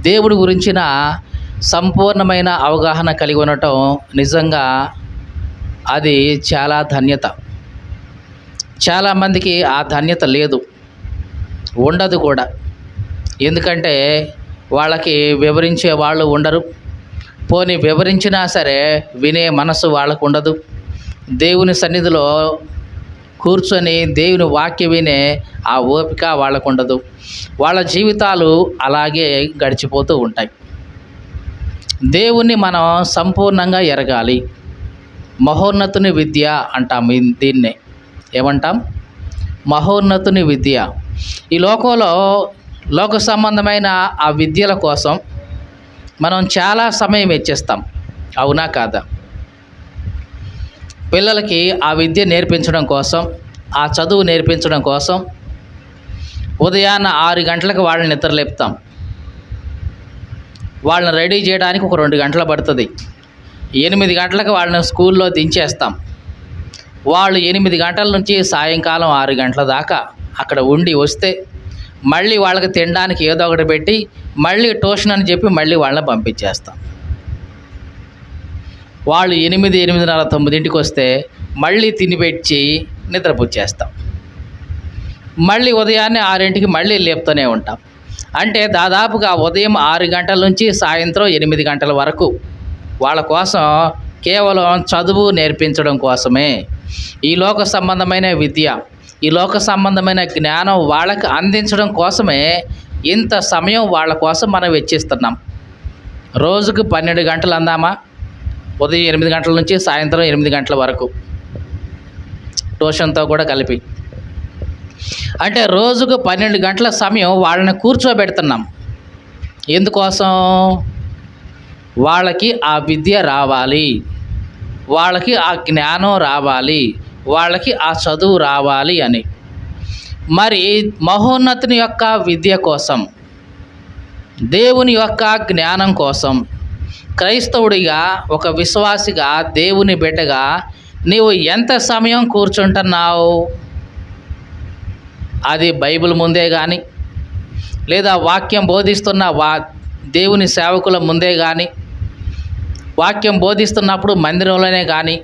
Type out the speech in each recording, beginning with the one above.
దేవుడి గురించిన సంపూర్ణమైన అవగాహన కలిగి ఉండటం నిజంగా అది చాలా ధన్యత. చాలామందికి ఆ ధన్యత లేదు, ఉండదు కూడా. ఎందుకంటే వాళ్ళకి వివరించే వాళ్ళు ఉండరు. పోనీ వివరించినా సరే వినే మనసు వాళ్ళకు ఉండదు. దేవుని సన్నిధిలో కూర్చొని దేవుని వాక్యం వినే ఆ ఓపిక వాళ్ళకు ఉండదు. వాళ్ళ జీవితాలు అలాగే గడిచిపోతూ ఉంటాయి. దేవుణ్ణి మనం సంపూర్ణంగా ఎరగాలి. మహోన్నతుని విద్య అంటాం దీన్నే. ఏమంటాం? మహోన్నతుని విద్య. ఈ లోకంలో లోక సంబంధమైన ఆ విద్యల కోసం మనం చాలా సమయం వెచ్చిస్తాం. అవునా కాదా? పిల్లలకి ఆ విద్య నేర్పించడం కోసం, ఆ చదువు నేర్పించడం కోసం ఉదయాన్న 6 గంటలకు వాళ్ళని నిద్రలేపుతాం. వాళ్ళని రెడీ చేయడానికి ఒక 2 గంటలు పడుతుంది. 8 గంటలకు వాళ్ళని స్కూల్లో దించేస్తాం. వాళ్ళు 8 గంటల నుంచి సాయంకాలం 6 గంటల దాకా అక్కడ ఉండి వస్తే మళ్ళీ వాళ్ళకి తినడానికి ఏదో ఒకటి పెట్టి మళ్ళీ ట్యూషన్ అని చెప్పి మళ్ళీ వాళ్ళని పంపించేస్తాం. వాళ్ళు 8, 8:30, 9ంటికి వస్తే మళ్ళీ తినిపెట్టి నిద్రపుచ్చేస్తాం. మళ్ళీ ఉదయాన్నే 6ంటికి మళ్ళీ లేపుతూనే ఉంటాం. అంటే దాదాపుగా ఉదయం 6 గంటల నుంచి సాయంత్రం 8 గంటల వరకు వాళ్ళ కోసం కేవలం చదువు నేర్పించడం కోసమే, ఈ లోక సంబంధమైన విద్య, ఈ లోక సంబంధమైన జ్ఞానం వాళ్ళకి అందించడం కోసమే ఇంత సమయం వాళ్ళ కోసం మనం వెచ్చిస్తున్నాం. రోజుకు 12 గంటలు అందామా? ఉదయం 8 గంటల నుంచి సాయంత్రం 8 గంటల వరకు ట్యూషన్తో కూడా కలిపి. అంటే రోజుకు 12 గంటల సమయం వాళ్ళని కూర్చోబెడుతున్నాం. ఎందుకోసం? వాళ్ళకి ఆ విద్య రావాలి, వాళ్ళకి ఆ జ్ఞానం రావాలి, వాళ్ళకి ఆ చదువు రావాలి అని. మరి మహోన్నతుని యొక్క విద్య కోసం, దేవుని యొక్క జ్ఞానం కోసం క్రైస్తవుడిగా, ఒక విశ్వాసిగా, దేవుని బిడ్డగా నీవు ఎంత సమయం కూర్చుంటున్నావు? అది బైబిల్ ముందే కానీ, లేదా వాక్యం బోధిస్తున్న దేవుని సేవకుల ముందే కానీ, వాక్యం బోధిస్తున్నప్పుడు మందిరంలోనే కానీ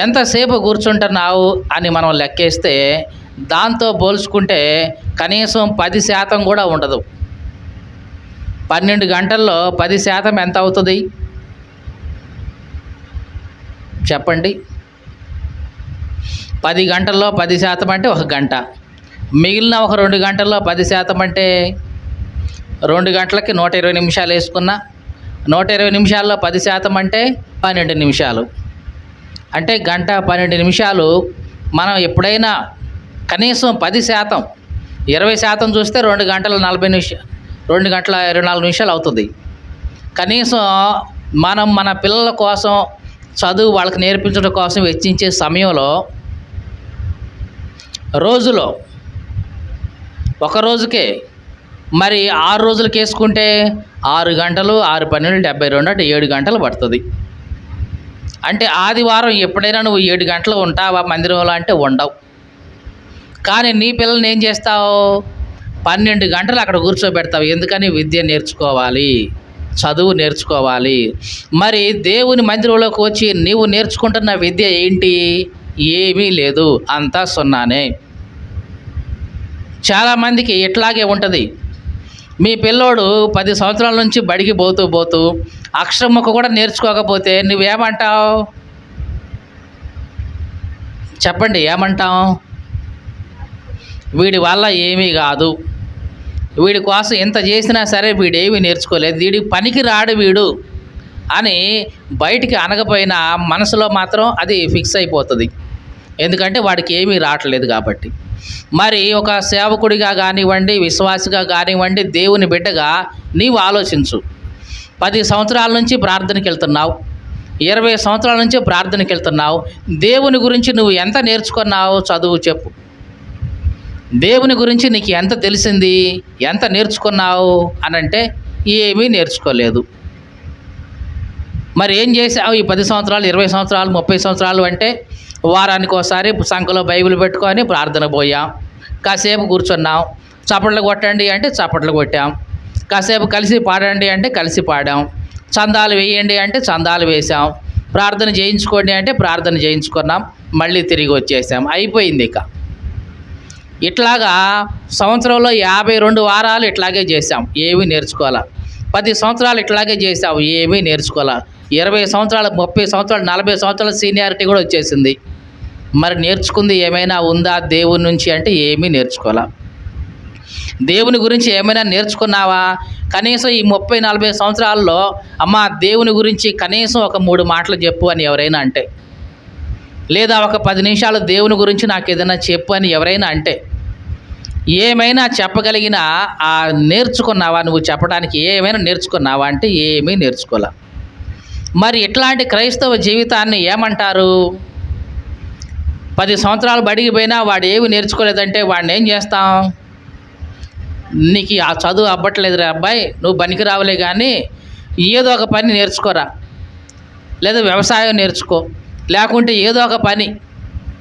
ఎంతసేపు కూర్చుంటున్నావు అని మనం లెక్కేస్తే దాంతో పోల్చుకుంటే కనీసం 10% కూడా ఉండదు. 12 గంటల్లో 10% ఎంత అవుతుంది చెప్పండి? 10 గంటల్లో 10% అంటే 1 గంట. మిగిలిన ఒక 2 గంటల్లో 10% అంటే 2 గంటలకి 120 నిమిషాలు వేసుకున్నా, 120 నిమిషాల్లో 10% అంటే 12 నిమిషాలు. అంటే గంట 12 నిమిషాలు. మనం ఎప్పుడైనా కనీసం 10%, 20% చూస్తే 2 గంటల 40 నిమిషాలు, 2 గంటల 24 నిమిషాలు అవుతుంది. కనీసం మనం మన పిల్లల కోసం చదువు వాళ్ళకి నేర్పించడం కోసం వెచ్చించే సమయంలో రోజులో ఒక రోజుకే మరి 6 రోజులకి వేసుకుంటే 6 గంటలు, 6 12 72 అంటే 7 గంటలు పడుతుంది. అంటే ఆదివారం ఎప్పుడైనా నువ్వు 7 గంటలు ఉంటావా మందిరంలో అంటే ఉండవు. కానీ నీ పిల్లల్ని ఏం చేస్తావు? 12 గంటలు అక్కడ కూర్చోబెడతావు. ఎందుకని? విద్య నేర్చుకోవాలి, చదువు నేర్చుకోవాలి. మరి దేవుని మందిరంలోకి వచ్చి నీవు నేర్చుకుంటున్న విద్య ఏంటి? ఏమీ లేదు, అంతా సున్నానే. చాలామందికి ఇట్లాగే ఉంటుంది. మీ పిల్లోడు 10 సంవత్సరాల నుంచి బడికి పోతూ అక్షరం ముక్క కూడా నేర్చుకోకపోతే నువ్వేమంటావు? చెప్పండి, ఏమంటాం? వీడి వల్ల ఏమీ కాదు, వీడి కోసం ఎంత చేసినా సరే వీడేమీ నేర్చుకోలేదు, వీడికి పనికి రాడు వీడు అని బయటికి అనకపోయినా మనసులో మాత్రం అది ఫిక్స్ అయిపోతుంది. ఎందుకంటే వాడికి ఏమీ రావట్లేదు కాబట్టి. మరి ఒక సేవకుడిగా కానివ్వండి, విశ్వాసిగా కానివ్వండి, దేవుని బిడ్డగా నీవు ఆలోచించు. 10 సంవత్సరాల నుంచి ప్రార్థనకి వెళ్తున్నావు, 20 సంవత్సరాల నుంచి ప్రార్థనకి వెళ్తున్నావు. దేవుని గురించి నువ్వు ఎంత నేర్చుకున్నావు? చదువు చెప్పు. దేవుని గురించి నీకు ఎంత తెలిసింది, ఎంత నేర్చుకున్నావు అనంటే ఏమీ నేర్చుకోలేదు. మరి ఏం చేసావు ఈ 10 సంవత్సరాలు, 20 సంవత్సరాలు, 30 సంవత్సరాలు అంటే? వారానికి ఒకసారి సంఖలో బైబిల్ పెట్టుకొని ప్రార్థన పోయాం, కాసేపు కూర్చున్నాం, చప్పట్లు కొట్టండి అంటే చప్పట్లు కొట్టాం, కాసేపు కలిసి పాడండి అంటే కలిసి పాడాం, చందాలు వేయండి అంటే చందాలు వేసాం, ప్రార్థన చేయించుకోండి అంటే ప్రార్థన చేయించుకున్నాం, మళ్ళీ తిరిగి వచ్చేసాం, అయిపోయింది. ఇట్లాగా సంవత్సరంలో 52 వారాలు ఇట్లాగే చేసాం, ఏమీ నేర్చుకోవాలా. 10 సంవత్సరాలు ఇట్లాగే చేసాం, ఏమీ నేర్చుకోవాలా. 20 సంవత్సరాలు, 30 సంవత్సరాలు, 40 సంవత్సరాల సీనియారిటీ కూడా వచ్చేసింది. మరి నేర్చుకుంది ఏమైనా ఉందా దేవుని నుంచి అంటే ఏమీ నేర్చుకోవాలా. దేవుని గురించి ఏమైనా నేర్చుకున్నావా? కనీసం ఈ 30-40 సంవత్సరాల్లో అమ్మా దేవుని గురించి కనీసం ఒక 3 మాటలు చెప్పు అని ఎవరైనా అంటే, లేదా ఒక 10 నిమిషాలు దేవుని గురించి నాకు ఏదైనా చెప్పు అని ఎవరైనా అంటే, ఏమైనా చెప్పగలిగిన నేర్చుకున్నావా? నువ్వు చెప్పడానికి ఏమైనా నేర్చుకున్నావా అంటే ఏమీ నేర్చుకోలే. మరి ఇట్లాంటి క్రైస్తవ జీవితాన్ని ఏమంటారు? 10 సంవత్సరాలు బడికి పోయినా వాడు ఏమి నేర్చుకోలేదంటే వాడిని ఏం చేస్తాం? నీకు ఆ చదువు అవ్వట్లేదురా అబ్బాయి, నువ్వు పనికి రావులే, కానీ ఏదో ఒక పని నేర్చుకోరా, లేదా వ్యవసాయం నేర్చుకో, లేకుంటే ఏదో ఒక పని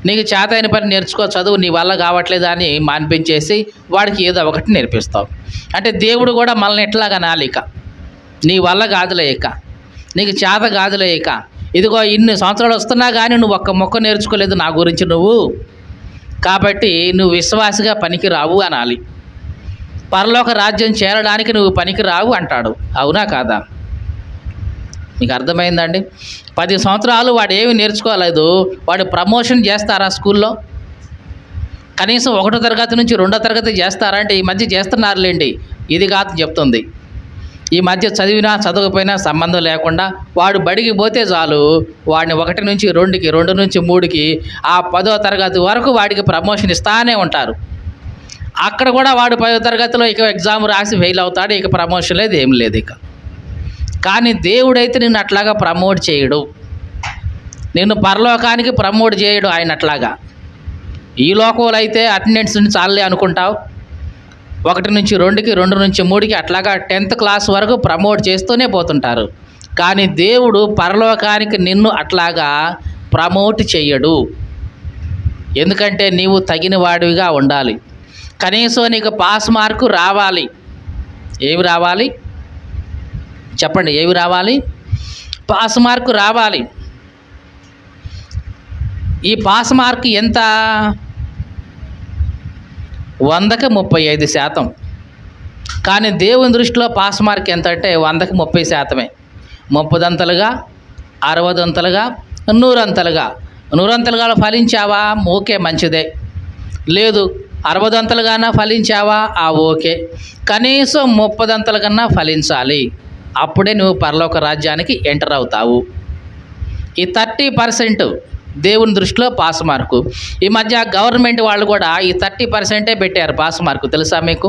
నీకు చేతైన పని నేర్చుకో, చదువు నీ వల్ల కావట్లేదు అని మాన్పించేసి వాడికి ఏదో ఒకటి నేర్పిస్తావు. అంటే దేవుడు కూడా మనల్ని ఎట్లాగా నాలిక, నీ వల్ల కాదులే ఇక, నీకు చేత కాదులే ఇక, ఇదిగో ఇన్ని సంవత్సరాలు వస్తున్నా కానీ నువ్వు ఒక్క మొక్క నేర్చుకోలేదు నా గురించి నువ్వు, కాబట్టి నువ్వు విశ్వాసిగా పనికి రావు అనాలి. పరలోక రాజ్యం చేరడానికి నువ్వు పనికి రావు అంటాడు. అవునా కాదా? మీకు అర్థమైందండి? 10 సంవత్సరాలు వాడు ఏమి నేర్చుకోలేదు, వాడు ప్రమోషన్ చేస్తారా స్కూల్లో? కనీసం 1వ తరగతి నుంచి 2వ తరగతి చేస్తారా అంటే ఈ మధ్య చేస్తున్నారులేండి. ఇది కాదు చెప్తుంది. ఈ మధ్య చదివినా చదవకపోయినా సంబంధం లేకుండా వాడు బడికి పోతే చాలు, వాడిని 1 నుంచి 2కి, 2 నుంచి 3కి, ఆ 10వ తరగతి వరకు వాడికి ప్రమోషన్ ఇస్తానే ఉంటారు. అక్కడ కూడా వాడు 10వ తరగతిలో ఇక ఎగ్జామ్ రాసి ఫెయిల్ అవుతాడు, ఇక ప్రమోషన్ లేదు, ఏం లేదు ఇక. కానీ దేవుడైతే నిన్ను అట్లాగా ప్రమోట్ చేయడు, నిన్ను పరలోకానికి ప్రమోట్ చేయడు ఆయన అట్లాగా. ఈ లోకంలో అయితే అటెండెన్స్ చాలే అనుకుంటావు, 1 నుంచి 2కి, 2 నుంచి 3కి, అట్లాగా 10th క్లాస్ వరకు ప్రమోట్ చేస్తూనే పోతుంటారు. కానీ దేవుడు పరలోకానికి నిన్ను అట్లాగా ప్రమోట్ చేయడు. ఎందుకంటే నీవు తగిన వాడివిగా ఉండాలి. కనీసం నీకు పాస్ మార్కు రావాలి. ఏమి రావాలి చెప్పండి? ఏమి రావాలి? పాస్ మార్కు రావాలి. ఈ పాస్ మార్క్ ఎంత? 100కి 35%. కానీ దేవుని దృష్టిలో పాస్ మార్క్ ఎంత అంటే 100కి 30%. 30 అంతలుగా, 60 అంతలుగా, 100 అంతలుగా. 100 అంతలుగా ఫలించావా? ఓకే, మంచిదే. లేదు 60 అంతలుగానా ఫలించావా? ఓకే. కనీసం 30 అంతల కన్నా ఫలించాలి, అప్పుడే నువ్వు పరలోక రాజ్యానికి ఎంటర్ అవుతావు. ఈ 30% దేవుని దృష్టిలో పాస్ మార్కు. ఈ మధ్య గవర్నమెంట్ వాళ్ళు కూడా ఈ 30%ఏ పెట్టారు పాస్ మార్కు, తెలుసా మీకు?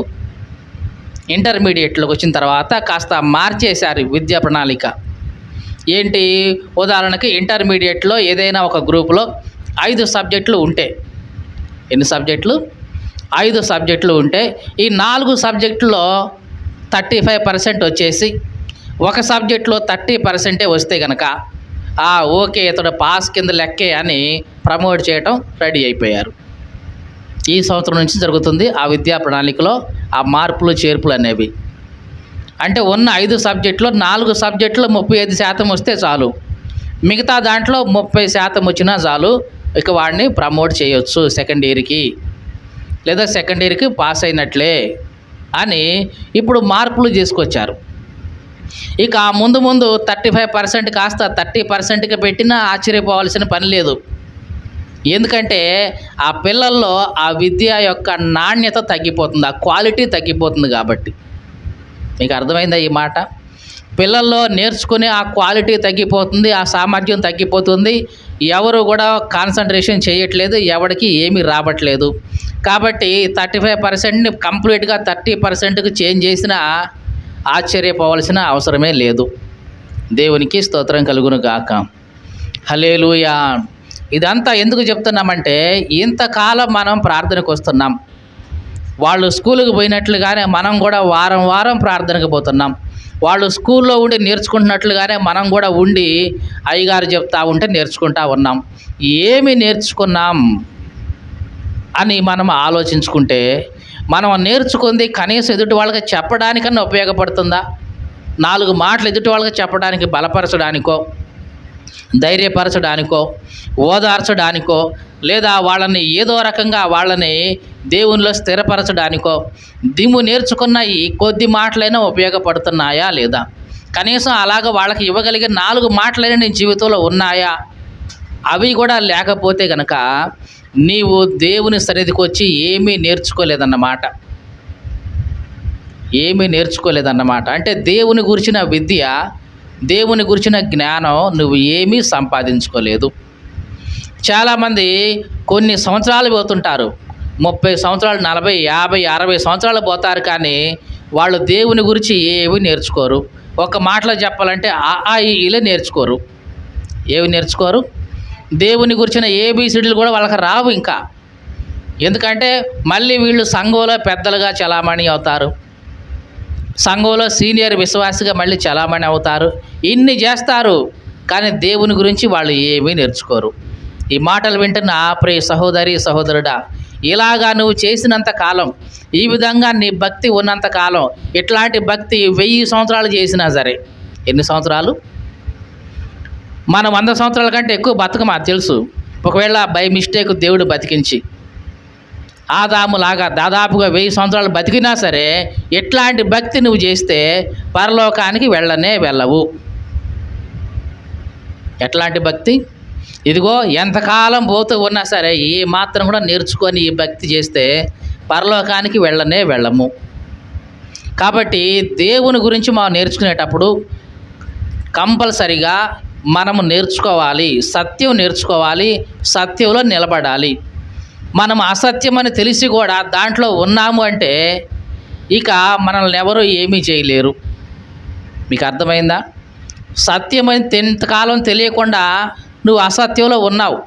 ఇంటర్మీడియట్లోకి వచ్చిన తర్వాత కాస్త మార్చేశారు విద్యా ప్రణాళిక. ఏంటి? ఉదాహరణకి ఇంటర్మీడియట్లో ఏదైనా ఒక గ్రూపులో 5 సబ్జెక్టులు ఉంటే, ఎన్ని సబ్జెక్టులు? 5 సబ్జెక్టులు ఉంటే ఈ 4 సబ్జెక్టుల్లో 35% వచ్చేసి ఒక సబ్జెక్టులో 30%ఏ వస్తే కనుక ఓకే ఇతడు పాస్ కింద లెక్కే అని ప్రమోట్ చేయటం రెడీ అయిపోయారు. ఈ సంవత్సరం నుంచి జరుగుతుంది ఆ విద్యా ప్రణాళికలో ఆ మార్పులు చేర్పులు అనేవి. అంటే ఉన్న 5 సబ్జెక్టులో 4 సబ్జెక్టులో 35% వస్తే చాలు, మిగతా దాంట్లో 30% వచ్చినా చాలు, ఇక వాడిని ప్రమోట్ చేయొచ్చు సెకండ్ ఇయర్కి, లేదా సెకండ్ ఇయర్కి పాస్ అయినట్లే అని ఇప్పుడు మార్పులు చేసుకొచ్చారు. ఇక ముందు 35% కాస్త 30%కి పెట్టినా ఆశ్చర్యపోవాల్సిన పని లేదు. ఎందుకంటే ఆ పిల్లల్లో ఆ విద్య యొక్క నాణ్యత తగ్గిపోతుంది, ఆ క్వాలిటీ తగ్గిపోతుంది. కాబట్టి మీకు అర్థమైందా ఈ మాట? పిల్లల్లో నేర్చుకునే ఆ క్వాలిటీ తగ్గిపోతుంది, ఆ సామర్థ్యం తగ్గిపోతుంది. ఎవరు కూడా కాన్సన్ట్రేషన్ చేయట్లేదు, ఎవరికి ఏమీ రావట్లేదు. కాబట్టి 35%ని కంప్లీట్గా 30%కి చేంజ్ చేసినా ఆశ్చర్యపోవాల్సిన అవసరమే లేదు. దేవునికి స్తోత్రం కలుగును గాక. హల్లెలూయా. ఇదంతా ఎందుకు చెప్తున్నామంటే ఇంతకాలం మనం ప్రార్థనకు వస్తున్నాం, వాళ్ళు స్కూలుకి పోయినట్లుగానే మనం కూడా వారం వారం ప్రార్థనకు పోతున్నాం. వాళ్ళు స్కూల్లో ఉండి నేర్చుకుంటున్నట్లుగానే మనం కూడా ఉండి అయ్యగారు చెప్తా ఉంటే నేర్చుకుంటా ఉన్నాం. ఏమి నేర్చుకున్నాం అని మనం ఆలోచించుకుంటే మనం నేర్చుకుంది కనీసం ఎదుటి వాళ్ళకి చెప్పడానికన్నా ఉపయోగపడుతుందా? 4 మాటలు ఎదుటి వాళ్ళకి చెప్పడానికి, బలపరచడానికో, ధైర్యపరచడానికో, ఓదార్చడానికో, లేదా వాళ్ళని ఏదో రకంగా వాళ్ళని దేవునిలో స్థిరపరచడానికో దిమ్ము నేర్చుకున్న ఈ కొద్ది మాటలైనా ఉపయోగపడుతున్నాయా లేదా? కనీసం అలాగ వాళ్ళకి ఇవ్వగలిగే 4 మాటలైనా నీ జీవితంలో ఉన్నాయా? అవి కూడా లేకపోతే గనక నీవు దేవుని సన్నిధికి వచ్చి ఏమీ నేర్చుకోలేదన్నమాట. ఏమీ నేర్చుకోలేదన్నమాట. అంటే దేవుని గురించిన విద్య, దేవుని గురించిన జ్ఞానం నువ్వు ఏమీ సంపాదించుకోలేదు. చాలామంది కొన్ని సంవత్సరాలు పోతుంటారు, 30 సంవత్సరాలు, 40, 50, 60 సంవత్సరాలు పోతారు, కానీ వాళ్ళు దేవుని గురించి ఏమీ నేర్చుకోరు. ఒక మాటలో చెప్పాలంటే ఈలే నేర్చుకోరు. ఏవి నేర్చుకోరు? దేవుని గురించిన ఏబీసీడీలు కూడా వాళ్ళకి రావు ఇంకా. ఎందుకంటే మళ్ళీ వీళ్ళు సంఘంలో పెద్దలుగా చలామణి అవుతారు, సంఘంలో సీనియర్ విశ్వాసిగా మళ్ళీ చలామణి అవుతారు, ఇన్ని చేస్తారు, కానీ దేవుని గురించి వాళ్ళు ఏమీ నేర్చుకోరు. ఈ మాటలు వింటున్న ప్రియ సహోదరి సహోదరుడా, ఇలాగా నువ్వు చేసినంత కాలం, ఈ విధంగా నీ భక్తి ఉన్నంత కాలం, ఇట్లాంటి భక్తి 1000 సంవత్సరాలు చేసినా సరే, ఎన్ని సంవత్సరాలు? మనం 100 సంవత్సరాల కంటే ఎక్కువ బతకమా తెలుసు. ఒకవేళ బై మిస్టేక్ దేవుడు బతికించి ఆదాములాగా దాదాపుగా 1000 సంవత్సరాలు బతికినా సరే, ఎట్లాంటి భక్తి నువ్వు చేస్తే పరలోకానికి వెళ్ళవు. ఎట్లాంటి భక్తి? ఇదిగో ఎంతకాలం పోతూ ఉన్నా సరే ఏ మాత్రం కూడా నేర్చుకొని ఈ భక్తి చేస్తే పరలోకానికి వెళ్ళము. కాబట్టి దేవుని గురించి మనం నేర్చుకునేటప్పుడు కంపల్సరిగా మనము నేర్చుకోవాలి, సత్యం నేర్చుకోవాలి, సత్యంలో నిలబడాలి. మనం అసత్యమని తెలిసి కూడా దాంట్లో ఉన్నాము అంటే ఇక మనల్ని ఎవరు ఏమీ చేయలేరు. మీకు అర్థమైందా? సత్యమని ఎంతకాలం తెలియకుండా నువ్వు అసత్యంలో ఉన్నావు,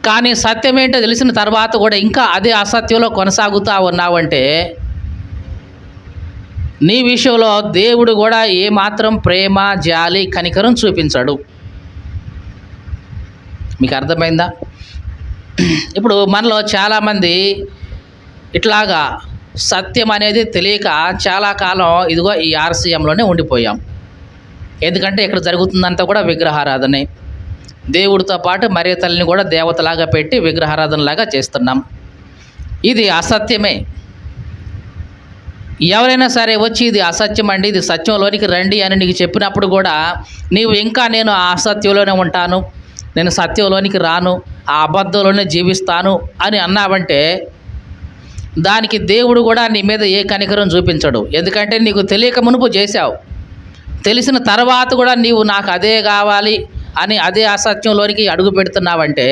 కానీ సత్యం ఏంటో తెలిసిన తర్వాత కూడా ఇంకా అదే అసత్యంలో కొనసాగుతూ ఉన్నావంటే నీ విషయంలో దేవుడు కూడా ఏమాత్రం ప్రేమ, జాలి, కనికరం చూపించడు. మీకు అర్థమైందా? ఇప్పుడు మనలో చాలామంది ఇట్లాగా సత్యం అనేది తెలియక చాలా కాలం ఇదిగో ఈ ఆర్సీఎంలోనే ఉండిపోయాం. ఎందుకంటే ఇక్కడ జరుగుతుందంతా కూడా విగ్రహారాధనే. దేవుడితో పాటు మరియ తల్లిని కూడా దేవతలాగా పెట్టి విగ్రహారాధనలాగా చేస్తున్నాం. ఇది అసత్యమే. ఎవరైనా సరే వచ్చి ఇది అసత్యం అండి, ఇది సత్యంలోనికి రండి అని నీకు చెప్పినప్పుడు కూడా నీవు ఇంకా నేను ఆ అసత్యంలోనే ఉంటాను, నేను సత్యంలోనికి రాను, ఆ అబద్ధంలోనే జీవిస్తాను అని అన్నావంటే దానికి దేవుడు కూడా నీ మీద ఏ కనికరం చూపించడు. ఎందుకంటే నీకు తెలియక మునుపు చేశావు, తెలిసిన తర్వాత కూడా నీవు నాకు అదే కావాలి అని అదే అసత్యంలోనికి అడుగు పెడుతున్నావంటే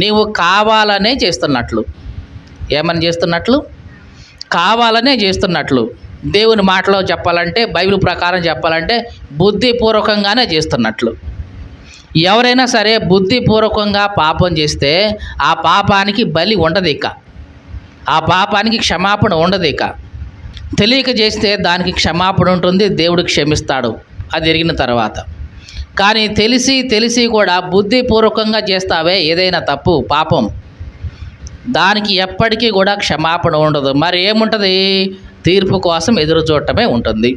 నీవు కావాలనే చేస్తున్నట్లు. ఏమని చేస్తున్నట్లు? కావాలనే చేస్తున్నట్లు. దేవుని మాటలో చెప్పాలంటే, బైబిల్ ప్రకారం చెప్పాలంటే బుద్ధిపూర్వకంగానే చేస్తున్నట్లు. ఎవరైనా సరే బుద్ధిపూర్వకంగా పాపం చేస్తే ఆ పాపానికి బలి ఉండదు, ఇక ఆ పాపానికి క్షమాపణ ఉండదు. ఇక తెలియక చేస్తే దానికి క్షమాపణ ఉంటుంది, దేవుడు క్షమిస్తాడు అది ఎరిగిన తర్వాత. కానీ తెలిసి కూడా బుద్ధిపూర్వకంగా చేస్తావే ఏదైనా తప్పు, పాపం, దానికి ఎప్పటికీ కూడా క్షమాపణ ఉండదు. మరి ఏముంటుంది? తీర్పు కోసం ఎదురు చూడటమే ఉంటుంది.